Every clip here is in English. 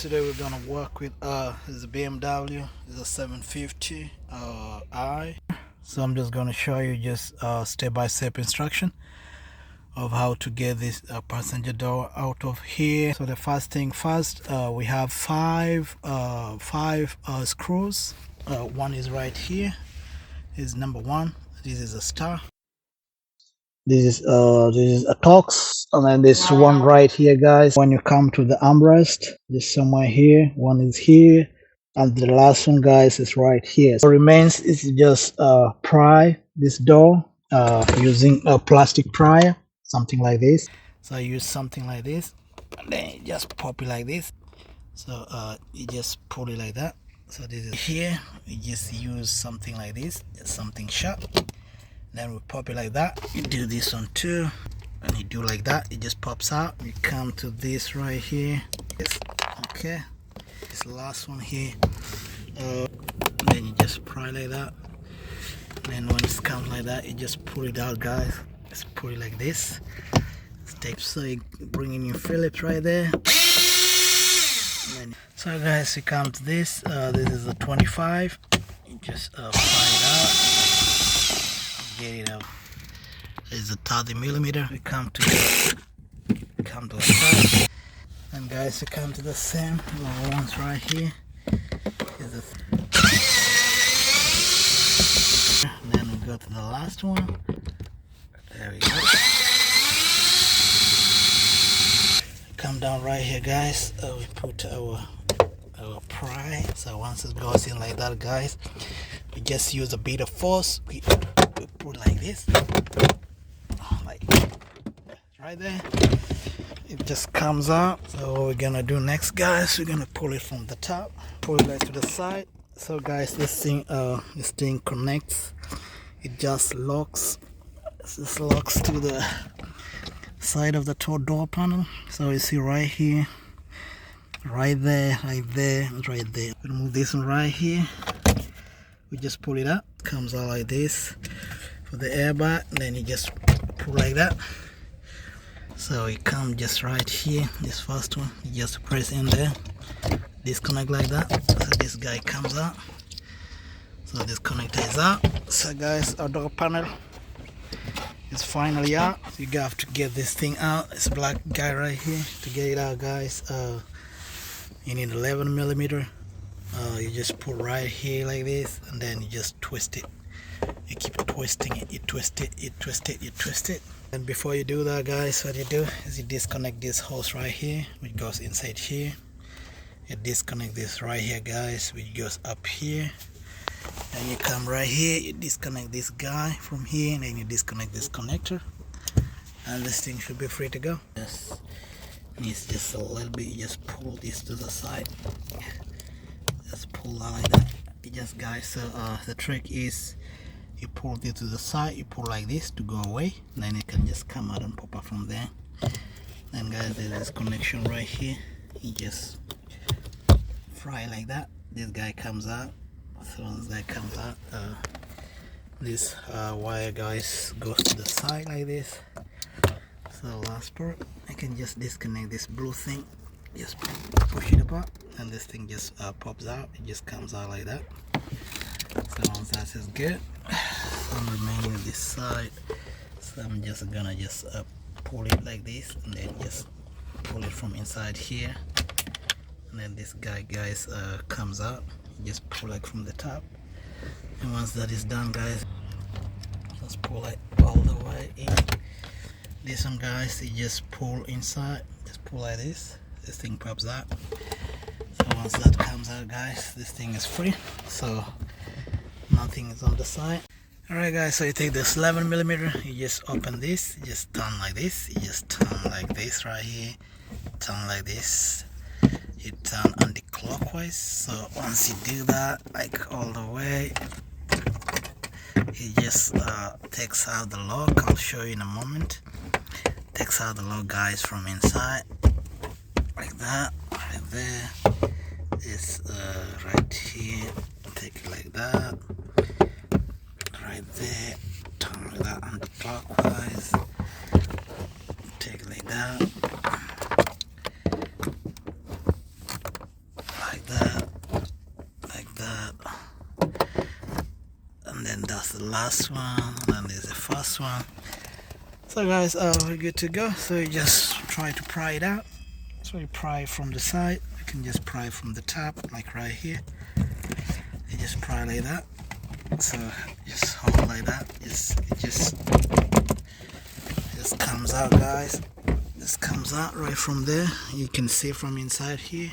today we're gonna work with this is a BMW. It's a 750 I. So I'm just gonna show you just step-by-step instruction of how to get this passenger door out of here. So the first thing first, we have five screws. One is right here. Is number one. This is a star. This is a Tox, and then this one right here, guys. When you come to the armrest, there's somewhere here. One is here, and the last one, guys, is right here. So remains is just pry this door using a plastic pry, something like this. So I use something like this, and then you just pop it like this. So you just pull it like that. So this is here. You just use something like this, something sharp. Then we pop it like that. You do this one too, and you do like that, it just pops out. You come to this right here. Yes. Okay, this last one here, then you just pry like that. Then when it comes like that, you just pull it out, guys. Just pull it like this. So you bring in your Phillips right there. So guys, you come to this. This is a 25. You just pry it out. Get it out. It's a 30mm. We come to the side, and guys, we come to the same ones right here. And then we go to the last one. There we go. Come down right here, guys. We put our pry. So once it goes in like that, guys, we just use a bit of force. We put like this, like right there. It just comes out. So what we're gonna do next, guys, we're gonna pull it from the top, pull it right to the side. So guys, this thing connects. It just locks. This locks to the side of the door panel. So you see right here, right there, right there, right there. Remove this one right here. We just pull it up. Comes out like this for the airbag. And then you just pull like that. So it comes just right here. This first one, you just press in there, disconnect like that. So this guy comes out. So this connector is out. So guys, our door panel is finally out. So you have to get this thing out. It's a black guy right here. To get it out, guys, you need 11mm. You just pull right here like this, and then you just twist it. You keep twisting it. You twist it. You twist it. You twist it. And before you do that, guys, what you do is you disconnect this hose right here, which goes inside here. You disconnect this right here, guys, which goes up here. Then you come right here, you disconnect this guy from here, and then you disconnect this connector, and this thing should be free to go. Just needs just a little bit. You just pull this to the side. Just pull out like that. You just, guys, so the trick is you pull this to the side, you pull like this to go away, then it can just come out and pop up from there. Then guys, there's this connection right here. You just fry like that. This guy comes out. So once that comes out, this wire, guys, goes to the side like this. So last part, I can just disconnect this blue thing, just push it apart, and this thing just pops out. It just comes out like that. So once that is good, I'm remaining this side. So I'm just gonna just pull it like this, and then just pull it from inside here, and then this guy, guys, comes out. You just pull like from the top, and once that is done, guys, just pull it all the way in. This one, guys, you just pull inside, just pull like this. This thing pops out. So once that comes out, guys, this thing is free. So nothing is on the side. Alright, guys, so you take this 11mm, you just open this, you just turn like this, you just turn like this right here, turn like this, you turn anti-clockwise. So once you do that, like all the way, it just takes out the lock. I'll show you in a moment. Takes out the lock, guys, from inside, like that, right there. This right here, take it like that, right there, turn that anti-clockwise, take it like that, the last one, and then there's the first one. So guys, we're good to go. So you just try to pry it out. So you pry from the side. You can just pry from the top, like right here. You just pry like that. So just hold like that. It just comes out, guys. This comes out right from there. You can see from inside here.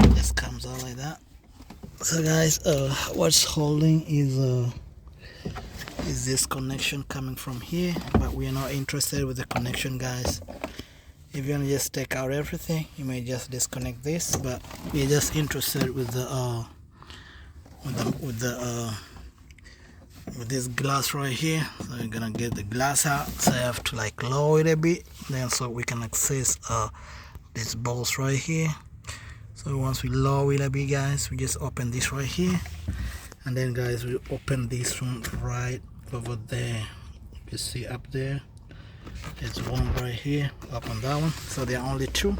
It just comes out like that. So guys, what's holding is this connection coming from here, but we are not interested with the connection, guys. If you want to just take out everything, you may just disconnect this, but we're just interested with this glass right here. So we're gonna get the glass out. So I have to like lower it a bit, then so we can access these bolts right here. So once we lower it a bit, guys, we just open this right here, and then guys, we open this one right over there. You see up there, there's one right here, up on that one. So there are only two.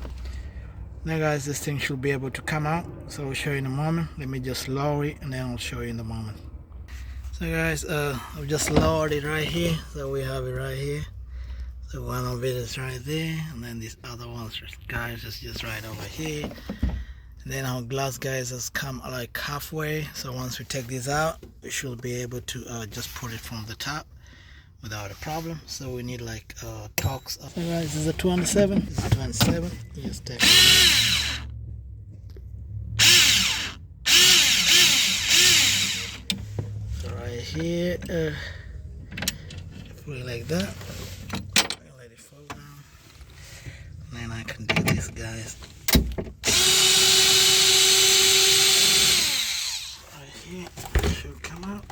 Now guys, this thing should be able to come out, so we'll show you in a moment. Let me just lower it and then I'll show you in a moment. So guys, I've just lowered it right here, so we have it right here. So one of it is right there, and then this other one, guys, is just right over here. And then our glass, guys, has come like halfway. So once we take this out, we should be able to just put it from the top without a problem. So we need like Torx. So guys, this is a 27. This is a 27. You just take it out. Right here, put it like that. Let it fall down. And then I can do this, guys. Here should come out.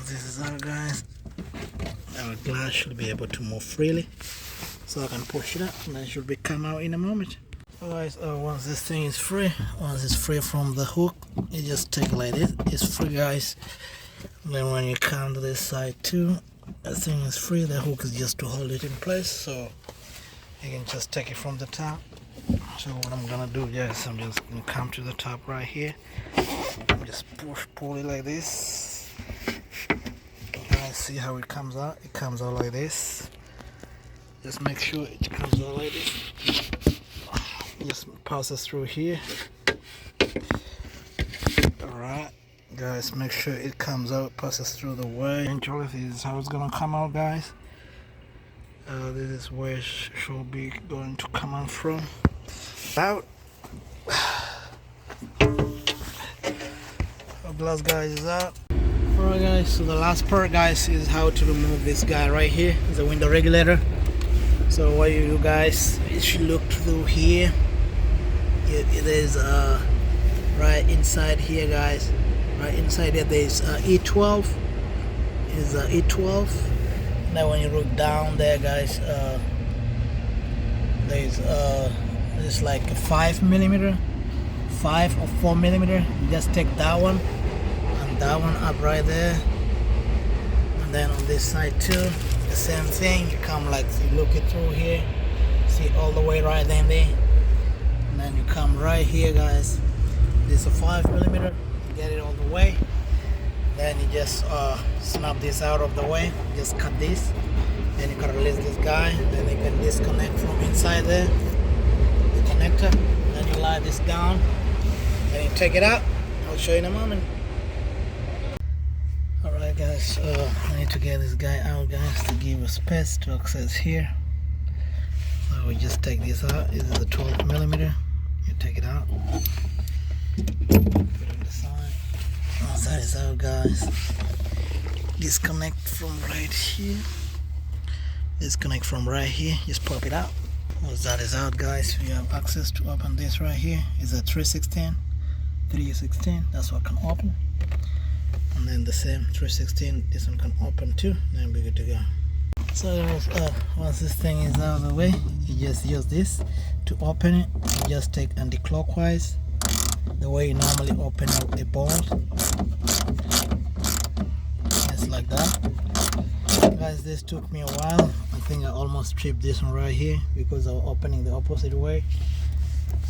This is our, guys. Our glass should be able to move freely, so I can push it up and it should be come out in a moment. So guys, once this thing is free, once it's free from the hook, you just take it like this. It's free, guys. Then when you come to this side too, the thing is free. The hook is just to hold it in place, so you can just take it from the top. So what I'm gonna do, guys, I'm just gonna come to the top right here. Just pull it like this. Guys, see how it comes out? It comes out like this. Just make sure it comes out like this. Just passes through here. Alright, guys, make sure it comes out, passes through the way. Eventually, this is how it's gonna come out, guys. This is where it should be going to come out from. Out. Our glass, guys, is out. Alright guys, so the last part, guys, is how to remove this guy right here. It's a window regulator. So what you do, guys, you should look through here. It is right inside here, guys. Right inside here there's E12. Is E12. Now when you look down there, guys, there's like a 5mm, 5 or 4mm. You just take that one and that one up right there, and then on this side too, the same thing. You come like, you look it through here, see all the way right then there, and then you come right here, guys. This is a 5mm. You get it all the way. Then you just snap this out of the way, just cut this, then you can release this guy, then you can disconnect from inside there, the connector, then you lie this down, then you take it out. I'll show you in a moment. Alright guys, I need to get this guy out, guys, to give us space to access here. So we just take this out. This is a 12mm. You take it out, put it on the side. Once that is out, guys, disconnect from right here. Disconnect from right here. Just pop it out. Once that is out, guys, we have access to open this right here. It's a 316. That's what can open. And then the same 316. This one can open too. Then we're good to go. So guys, once this thing is out of the way, you just use this to open it. You just take anti-clockwise, the way you normally open up a bolt. Just like that. Guys, this took me a while. I think I almost tripped this one right here because I was opening the opposite way.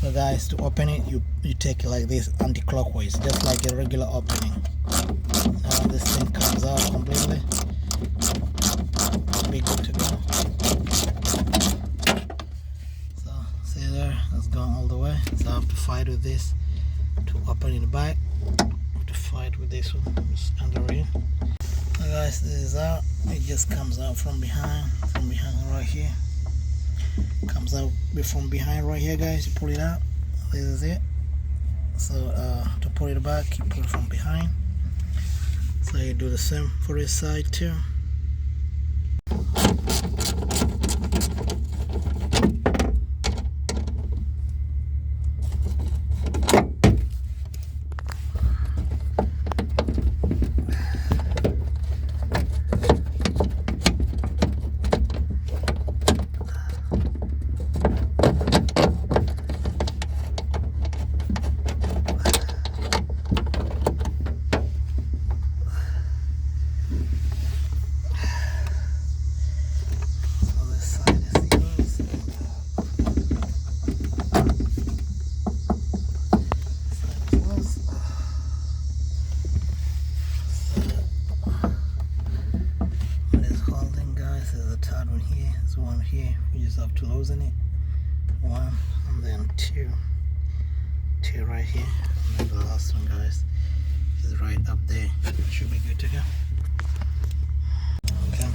So guys, to open it, you take it like this, anti-clockwise, just like a regular opening. this thing comes out completely. Be good to go. So see there, it's going all the way. So I have to fight with this to open in the back. I have to fight with this one, just under here. So guys, this is out. It just comes out from behind right here. Comes out from behind right here, guys. You pull it out. This is it. So to pull it back, you pull it from behind. So you do the same for this side too. One here, we just have to loosen it. One and then two right here, and then the last one, guys, is right up there. Should be good to go. Okay,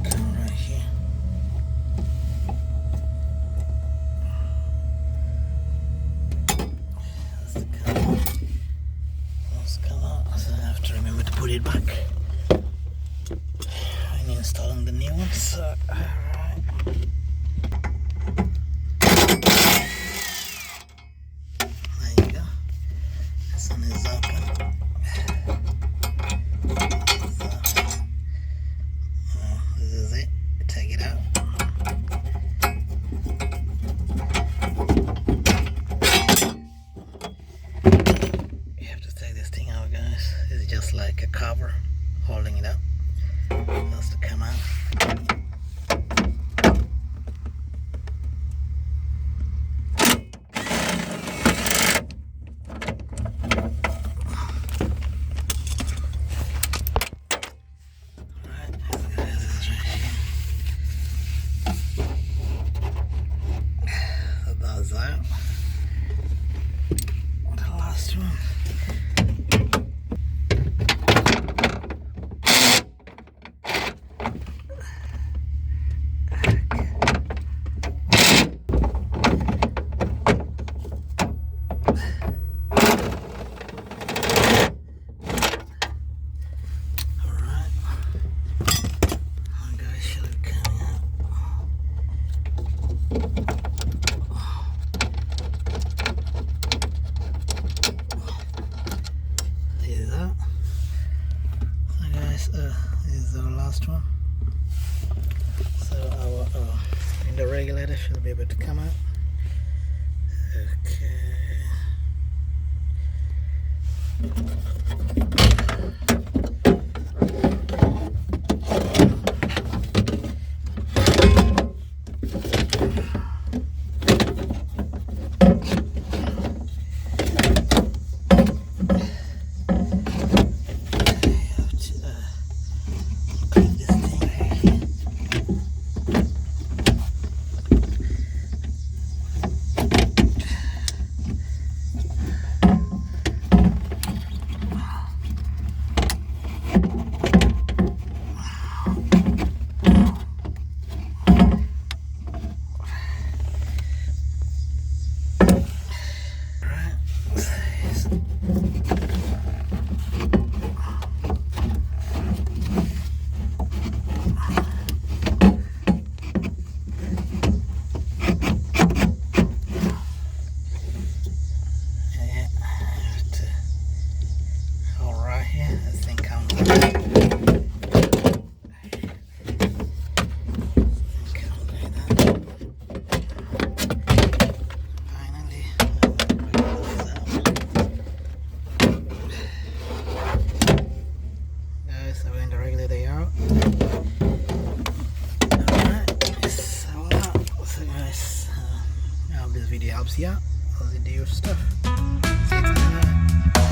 come right here. That's the cover. Let's come out. So I have to remember to put it back. Installing the new ones. Alright. There you go. This one is open. This is it. Take it out. You have to take this thing out, guys. It's just like a cover holding it up. Has to come out. Alright, this is right here. So that's that. The last one. This is the last one. So our in the regulator should be able to come out. Okay. Video helps you out as you do your stuff. 69.